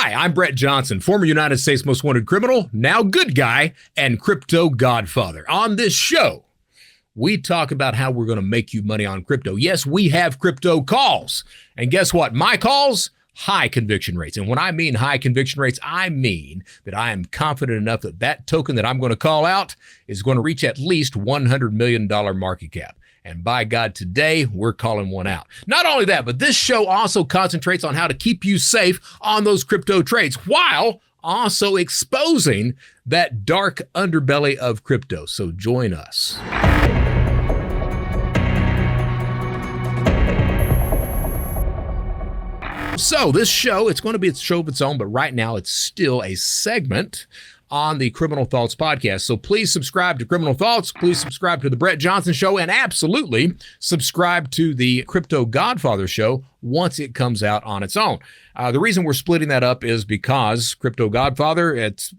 Hi, I'm Brett Johnson, former United States Most Wanted criminal, now good guy, and Crypto Godfather. On this show, we talk about how we're going to make you money on crypto. Yes, we have crypto calls. And guess what? My calls, high conviction rates. And when I mean high conviction rates, I mean that I am confident enough that that token that I'm going to call out is going to reach at least $100 million market cap. And by God, today we're calling one out. Not only that, but this show also concentrates on how to keep you safe on those crypto trades while also exposing that dark underbelly of crypto. So join us. So this show, it's going to be a show of its own, but right now it's still a segment on the Criminal Thoughts podcast. So please subscribe to Criminal Thoughts. Please subscribe to the Brett Johnson Show, and absolutely subscribe to the Crypto Godfather Show once it comes out on its own. The reason we're splitting that up is because Crypto Godfather, it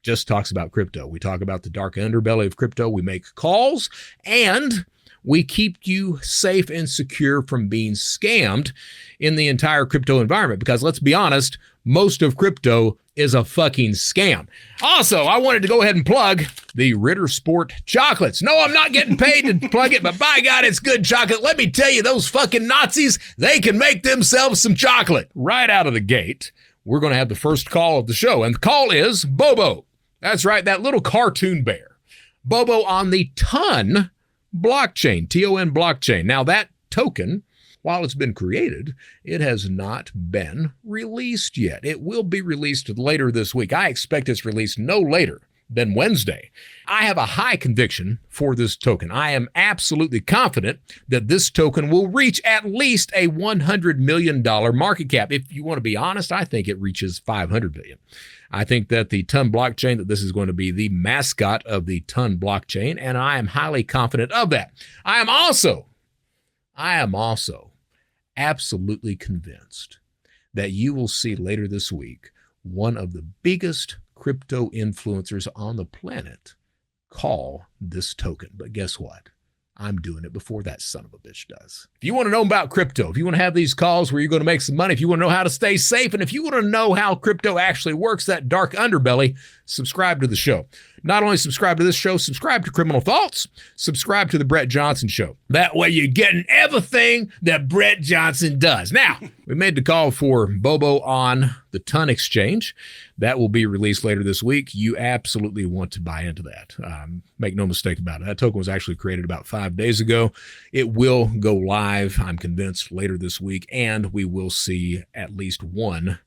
just talks about crypto. We talk about the dark underbelly of crypto. We make calls, and we keep you safe and secure from being scammed in the entire crypto environment. Because let's be honest, most of crypto is a fucking scam. Also, I wanted to go ahead and plug the Ritter Sport chocolates. No, I'm not getting paid to plug it, but by God, it's good chocolate. Let me tell you, those fucking Nazis, they can make themselves some chocolate. Right out of the gate, we're going to have the first call of the show, and the call is Bobo. That's right, that little cartoon bear. Bobo on the TON blockchain, TON blockchain. Now, that token, while it's been created, it has not been released yet. It will be released later this week. I expect it's released no later than Wednesday. I have a high conviction for this token. I am absolutely confident that this token will reach at least a $100 million market cap. If you want to be honest, I think it reaches $500 million. I think that the TON blockchain, that this is going to be the mascot of the TON blockchain, and I am highly confident of that. I am also absolutely convinced that you will see later this week one of the biggest crypto influencers on the planet call this token. But guess what? I'm doing it before that son of a bitch does. If you want to know about crypto, if you want to have these calls where you're going to make some money, if you want to know how to stay safe, and if you want to know how crypto actually works, that dark underbelly, subscribe to the show. Not only subscribe to this show, subscribe to Criminal Thoughts, subscribe to the Brett Johnson Show. That way you're getting everything that Brett Johnson does. Now, we made the call for Bobo on the TON exchange. That will be released later this week. You absolutely want to buy into that. Make no mistake about it. That token was actually created about 5 days ago. It will go live, I'm convinced, later this week, and we will see at least one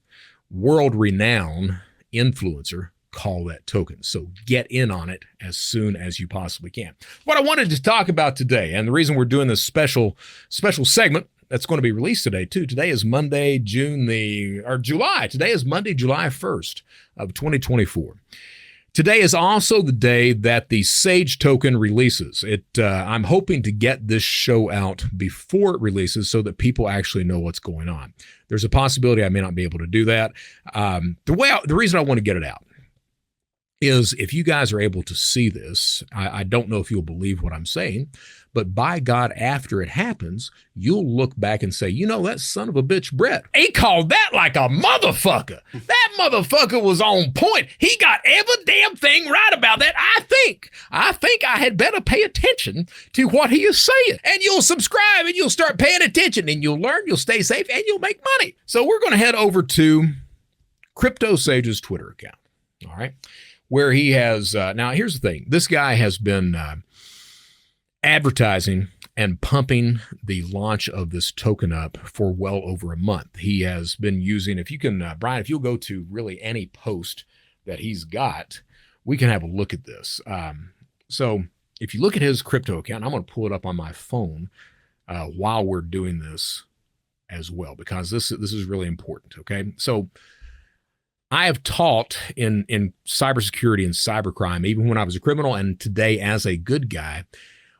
world-renowned influencer call that token. So get in on it as soon as you possibly can. What I wanted to talk about today, and the reason we're doing this special segment that's going to be released today too. Today is Monday, July. Today is Monday, July 1st of 2024. Today is also the day that the Sage token releases. I'm hoping to get this show out before it releases so that people actually know what's going on. There's a possibility I may not be able to do that. The reason I want to get it out is if you guys are able to see this, I don't know if you'll believe what I'm saying, but by God, after it happens, you'll look back and say, you know, that son of a bitch, Brett, he called that like a motherfucker. That motherfucker was on point. He got every damn thing right about that. I think I had better pay attention to what he is saying. And you'll subscribe and you'll start paying attention and you'll learn, you'll stay safe, and you'll make money. So we're going to head over to Crypto Sage's Twitter account. All right. Where he has, now here's the thing, this guy has been advertising and pumping the launch of this token up for well over a month. He has been using, if you can, Brian, if you'll go to really any post that he's got, we can have a look at this. So if you look at his crypto account, I'm going to pull it up on my phone while we're doing this as well, because this is really important, okay? So I have taught in cybersecurity and cybercrime, even when I was a criminal and today as a good guy.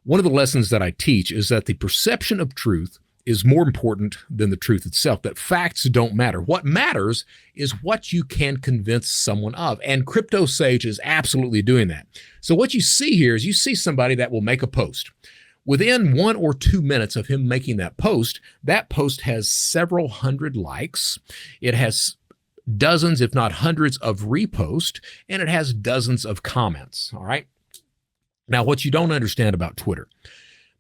One of the lessons that I teach is that the perception of truth is more important than the truth itself, that facts don't matter. What matters is what you can convince someone of, and Crypto Sage is absolutely doing that. So what you see here is you see somebody that will make a post. Within 1 or 2 minutes of him making that post has several hundred likes. It has dozens, if not hundreds of reposts, and it has dozens of comments. All right. Now, what you don't understand about Twitter,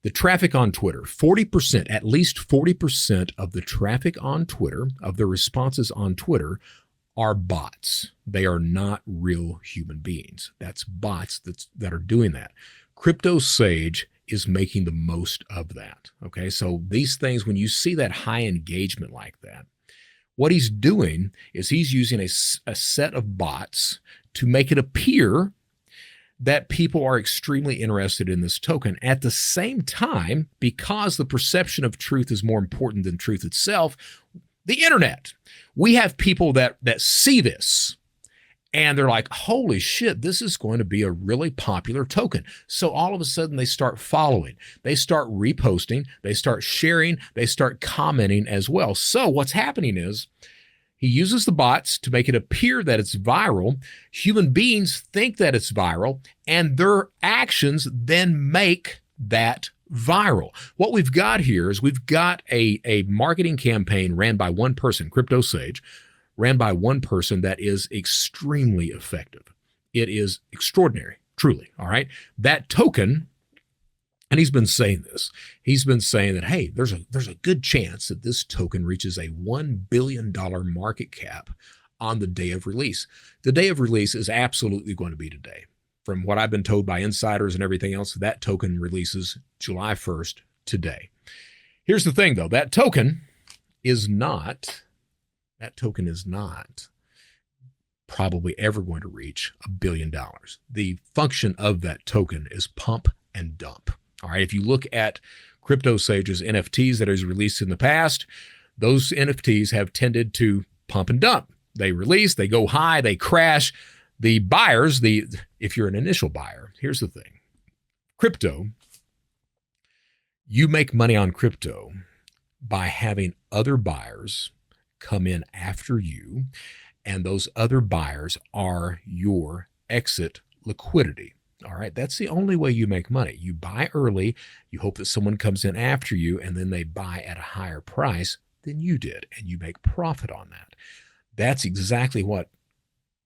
the traffic on Twitter, 40%, at least 40% of the traffic on Twitter, of the responses on Twitter, are bots. They are not real human beings. That's bots that are doing that. Crypto Sage is making the most of that. Okay, so these things, when you see that high engagement like that, what he's doing is he's using a set of bots to make it appear that people are extremely interested in this token. At the same time, because the perception of truth is more important than truth itself, the internet, we have people that see this and they're like, holy shit, this is going to be a really popular token. So all of a sudden they start following, they start reposting, they start sharing, they start commenting as well. So what's happening is he uses the bots to make it appear that it's viral. Human beings think that it's viral, and their actions then make that viral. What we've got here is we've got a marketing campaign ran by one person, Crypto Sage, ran by one person that is extremely effective. It is extraordinary, truly, all right? That token, and he's been saying this, he's been saying that, hey, there's a good chance that this token reaches a $1 billion market cap on the day of release. The day of release is absolutely going to be today. From what I've been told by insiders and everything else, that token releases July 1st today. Here's the thing, though. That token is not probably ever going to reach $1 billion. The function of that token is pump and dump. All right, if you look at Crypto Sage's NFTs that is released in the past, those NFTs have tended to pump and dump. They release, they go high, they crash. The buyers, if you're an initial buyer, here's the thing. Crypto, you make money on crypto by having other buyers come in after you, and those other buyers are your exit liquidity. All right, that's the only way you make money. You buy early, you hope that someone comes in after you, and then they buy at a higher price than you did, and you make profit on that. That's exactly what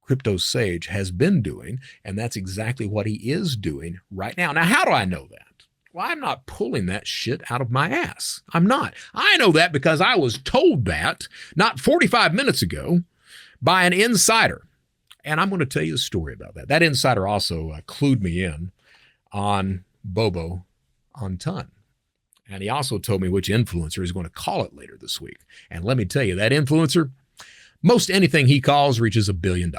Crypto Sage has been doing, and that's exactly what he is doing right now. Now, how do I know that? Well, I'm not pulling that shit out of my ass. I'm not. I know that because I was told that not 45 minutes ago by an insider. And I'm going to tell you a story about that. That insider also clued me in on Bobo on Ton. And he also told me which influencer is going to call it later this week. And let me tell you, that influencer, most anything he calls reaches $1 billion.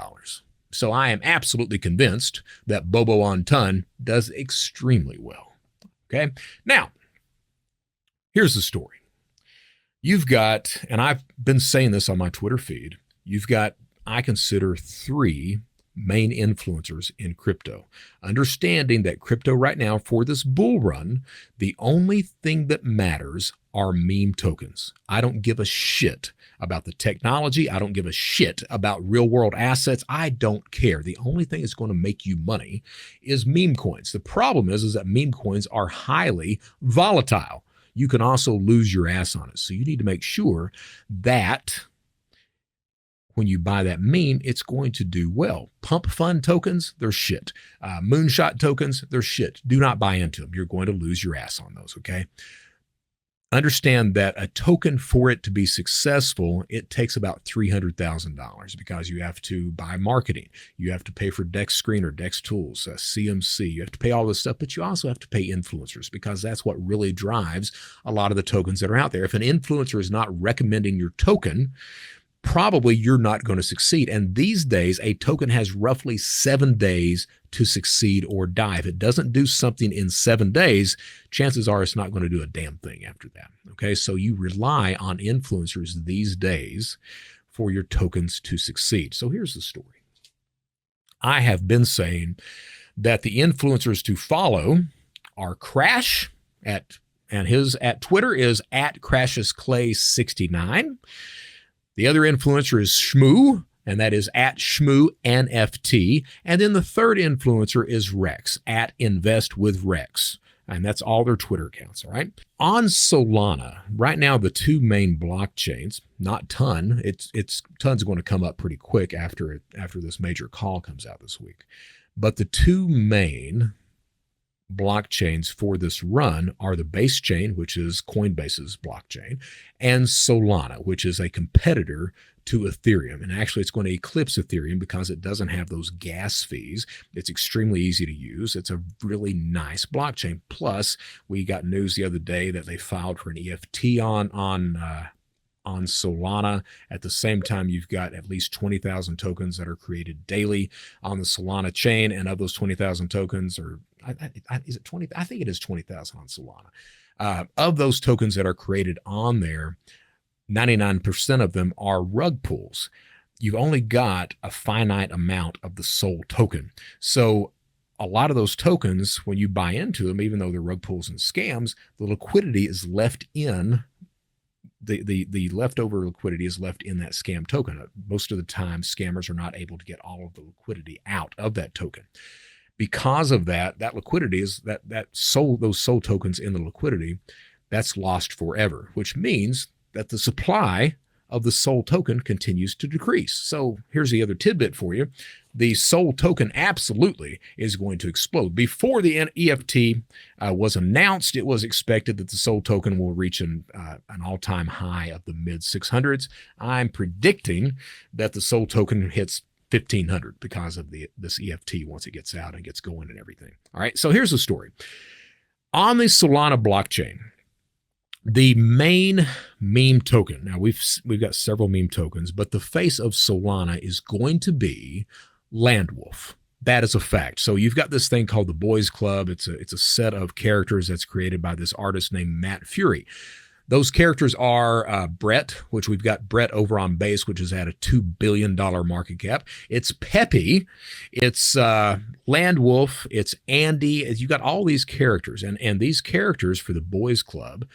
So I am absolutely convinced that Bobo on Ton does extremely well. Okay. Now, here's the story. You've got, and I've been saying this on my Twitter feed, you've got, I consider, 3 main influencers in crypto. Understanding that crypto right now, for this bull run, the only thing that matters are meme tokens. I don't give a shit about the technology. I don't give a shit about real world assets. I don't care. The only thing that's going to make you money is meme coins. The problem is that meme coins are highly volatile. You can also lose your ass on it. So you need to make sure that when you buy that meme, it's going to do well. Pump fund tokens, they're shit. Moonshot tokens, they're shit. Do not buy into them. You're going to lose your ass on those, okay? Understand that a token, for it to be successful, it takes about $300,000 because you have to buy marketing. You have to pay for Dex Screener, Dex Tools, CMC. You have to pay all this stuff, but you also have to pay influencers because that's what really drives a lot of the tokens that are out there. If an influencer is not recommending your token, probably you're not going to succeed. And these days, a token has roughly 7 days to succeed or die. If it doesn't do something in 7 days, chances are it's not going to do a damn thing after that. Okay, so you rely on influencers these days for your tokens to succeed. So here's the story. I have been saying that the influencers to follow are Crash and his at Twitter is at CrashesClay69. The other influencer is Schmo, and that is at Schmo NFT. And then the third influencer is Rex, at Invest with Rex. And that's all their Twitter accounts, all right? On Solana, right now, the two main blockchains, not Ton, Ton's going to come up pretty quick after this major call comes out this week. But the two main blockchains for this run are the base chain, which is Coinbase's blockchain, and Solana, which is a competitor to Ethereum. And actually, it's going to eclipse Ethereum because it doesn't have those gas fees. It's extremely easy to use. It's a really nice blockchain. Plus, we got news the other day that they filed for an EFT on Solana. At the same time, you've got at least 20,000 tokens that are created daily on the Solana chain. And of those 20,000 tokens, or is it 20? I think it is 20,000 on Solana. Of those tokens that are created on there, 99% of them are rug pulls. You've only got a finite amount of the SOL token. So a lot of those tokens, when you buy into them, even though they're rug pulls and scams, the liquidity is left in the leftover liquidity is left in that scam token. Most of the time, scammers are not able to get all of the liquidity out of that token. Because of that liquidity is those SOL tokens in the liquidity, that's lost forever, which means that the supply of the SOL token continues to decrease. So here's the other tidbit for you. The SOL token absolutely is going to explode. Before the EFT was announced, it was expected that the SOL token will reach an all-time high of the mid-600s. I'm predicting that the SOL token hits 1,500 because of this EFT once it gets out and gets going and everything. All right, so here's the story. On the Solana blockchain, the main meme token, now we've got several meme tokens, but the face of Solana is going to be Landwolf. That is a fact. So you've got this thing called the Boys Club. It's a set of characters that's created by this artist named Matt Fury. Those characters are Brett, which we've got Brett over on base, which is at a $2 billion market cap. It's Peppy. It's Landwolf. It's Andy. You got all these characters. And these characters for the Boys Club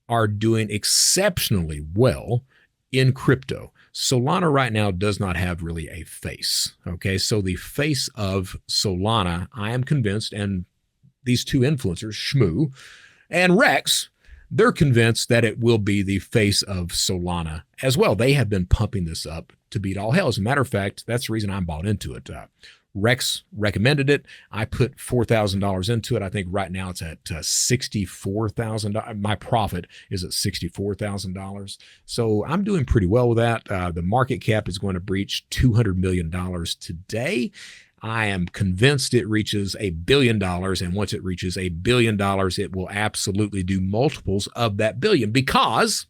are doing exceptionally well in crypto. Solana right now does not have really a face. Okay, so the face of Solana, I am convinced, and these two influencers, Schmo and Rex, they're convinced that it will be the face of Solana as well. They have been pumping this up to beat all hell. As a matter of fact, that's the reason I'm bought into it. Rex recommended it. I put $4,000 into it. I think right now it's at $64,000. My profit is at $64,000. So I'm doing pretty well with that. The market cap is going to breach $200 million today. I am convinced it reaches $1 billion. And once it reaches $1 billion, it will absolutely do multiples of that billion, because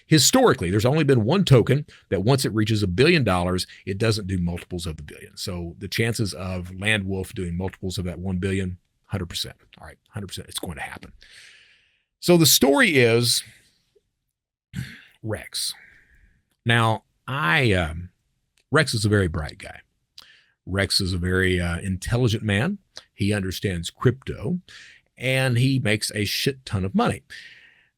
historically, there's only been one token that once it reaches $1 billion, it doesn't do multiples of the billion. So the chances of Landwolf doing multiples of that 1 billion, 100%. All right, 100%. It's going to happen. So the story is Rex. Now, Rex is a very bright guy. Rex is a very intelligent man. He understands crypto, and he makes a shit ton of money.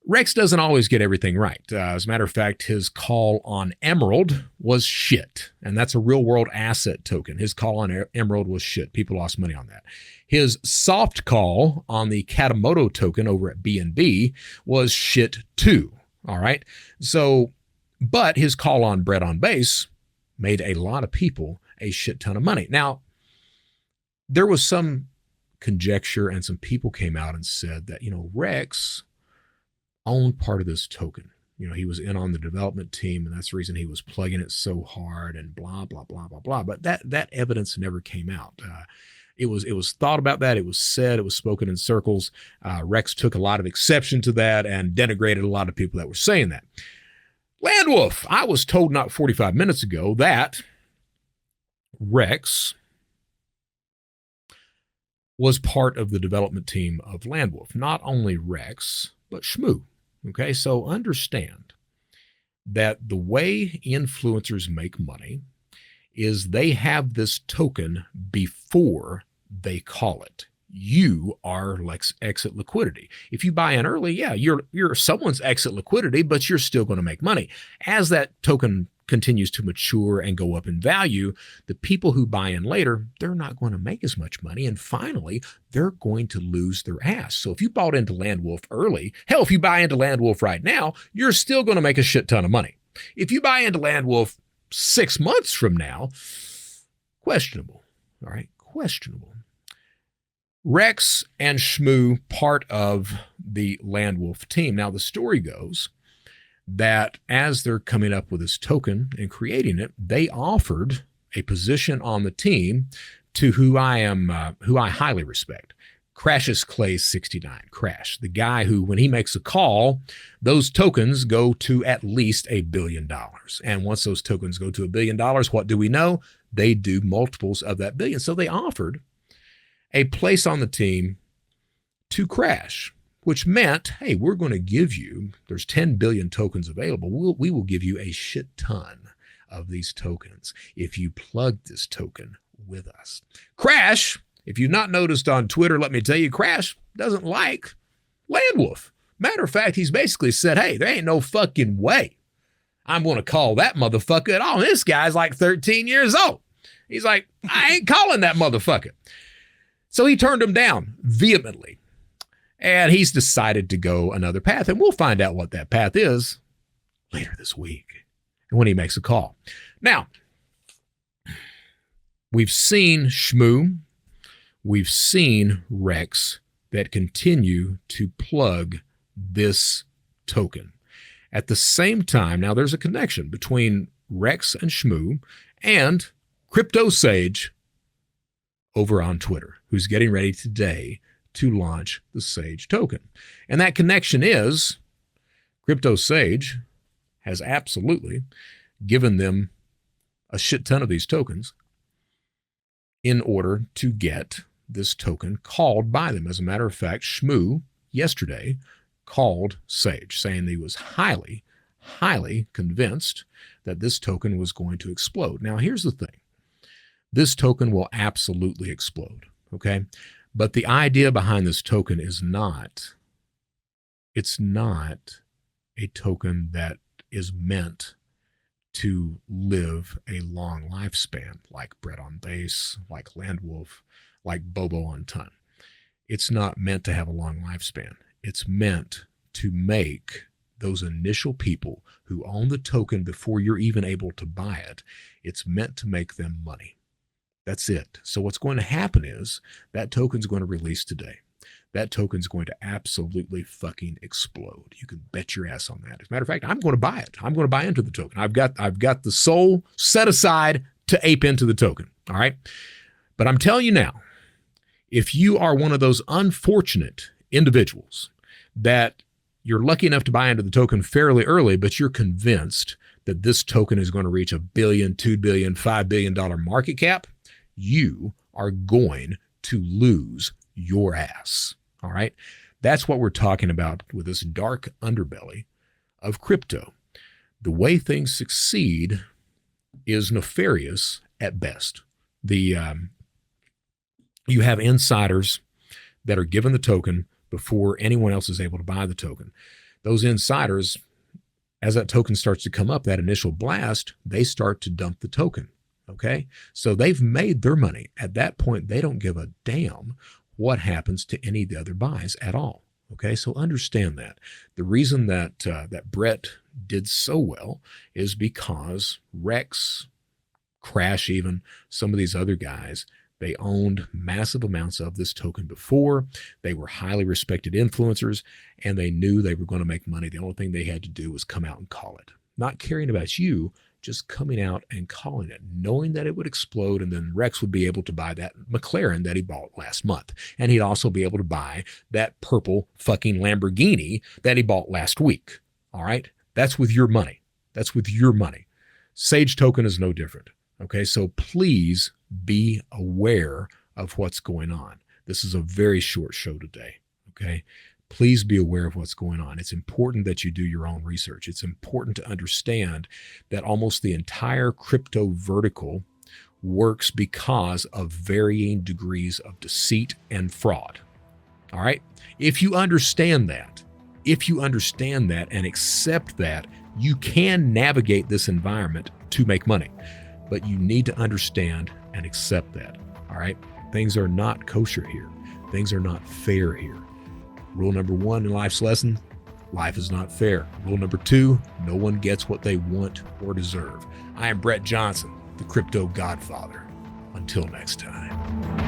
Rex doesn't always get everything right. As a matter of fact, his call on Emerald was shit, and that's a real-world asset token. His call on Emerald was shit. People lost money on that. His soft call on the Katamoto token over at BNB was shit too, all right? So, but his call on Bread on Base made a lot of people a shit ton of money. Now, there was some conjecture, and some people came out and said that, Rex owned part of this token. He was in on the development team, and that's the reason he was plugging it so hard and blah, blah, blah, blah, blah. But that evidence never came out. It was thought about that. It was said, it was spoken in circles. Rex took a lot of exception to that and denigrated a lot of people that were saying that. Landwolf, I was told not 45 minutes ago that Rex was part of the development team of Landwolf. Not only Rex, but Schmo. Okay, so understand that the way influencers make money is they have this token before they call it. You are like exit liquidity. If you buy in early, yeah, you're someone's exit liquidity, but you're still going to make money. As that token continues to mature and go up in value, the people who buy in later, they're not going to make as much money. And finally, they're going to lose their ass. So if you bought into Landwolf early, hell, if you buy into Landwolf right now, you're still going to make a shit ton of money. If you buy into Landwolf 6 months from now, questionable. All right, questionable. Rex and Schmo, part of the Landwolf team. Now, the story goes that as they're coming up with this token and creating it, they offered a position on the team to who I highly respect. Crash's Clay 69, Crash, the guy who, when he makes a call, those tokens go to at least $1 billion. And once those tokens go to $1 billion, what do we know? They do multiples of that billion. So they offered a place on the team to Crash, which meant, hey, we're going to give you, there's 10 billion tokens available. We will give you a shit ton of these tokens if you plug this token with us. Crash, if you've not noticed on Twitter, let me tell you, Crash doesn't like Landwolf. Matter of fact, he's basically said, hey, there ain't no fucking way I'm going to call that motherfucker at all. This guy's like 13 years old. He's like, I ain't calling that motherfucker. So he turned him down vehemently. And he's decided to go another path. And we'll find out what that path is later this week when he makes a call. Now, we've seen Schmo, we've seen Rex that continue to plug this token. At the same time, now there's a connection between Rex and Schmo and Crypto Sage over on Twitter, who's getting ready today to launch the Sage token. And that connection is Crypto Sage has absolutely given them a shit ton of these tokens in order to get this token called by them. As a matter of fact, Schmo yesterday called Sage, saying that he was highly, highly convinced that this token was going to explode. Now, here's the thing. This token will absolutely explode, okay? But the idea behind this token is it's not a token that is meant to live a long lifespan like Bread on Base, like Landwolf, like Bobo on Ton. It's not meant to have a long lifespan. It's meant to make those initial people who own the token before you're even able to buy it, it's meant to make them money. That's it. So what's going to happen is that token's going to release today. That token's going to absolutely fucking explode. You can bet your ass on that. As a matter of fact, I'm going to buy it. I'm going to buy into the token. I've got the soul set aside to ape into the token. All right. But I'm telling you now, if you are one of those unfortunate individuals that you're lucky enough to buy into the token fairly early, but you're convinced that this token is going to reach $1 billion, $2 billion, $5 billion market cap, you are going to lose your ass. All right. That's what we're talking about with this dark underbelly of crypto. The way things succeed is nefarious at best. You have insiders that are given the token before anyone else is able to buy the token. Those insiders, as that token starts to come up, that initial blast, they start to dump the token. Okay. So they've made their money. At that point, they don't give a damn what happens to any of the other buys at all. Okay. So understand that. The reason that Brett did so well is because Rex, Crash, even some of these other guys, they owned massive amounts of this token before. They were highly respected influencers, and they knew they were going to make money. The only thing they had to do was come out and call it. Not caring about you, just coming out and calling it, knowing that it would explode, and then Rex would be able to buy that McLaren that he bought last month. And he'd also be able to buy that purple fucking Lamborghini that he bought last week. All right? That's with your money. That's with your money. Sage token is no different. Okay, so please be aware of what's going on. This is a very short show today, okay? Please be aware of what's going on. It's important that you do your own research. It's important to understand that almost the entire crypto vertical works because of varying degrees of deceit and fraud, all right? If you understand that and accept that, you can navigate this environment to make money. But you need to understand and accept that. All right. Things are not kosher here. Things are not fair here. Rule number 1 in life's lesson: life is not fair. Rule number 2: no one gets what they want or deserve. I am Brett Johnson, the Crypto Godfather. Until next time.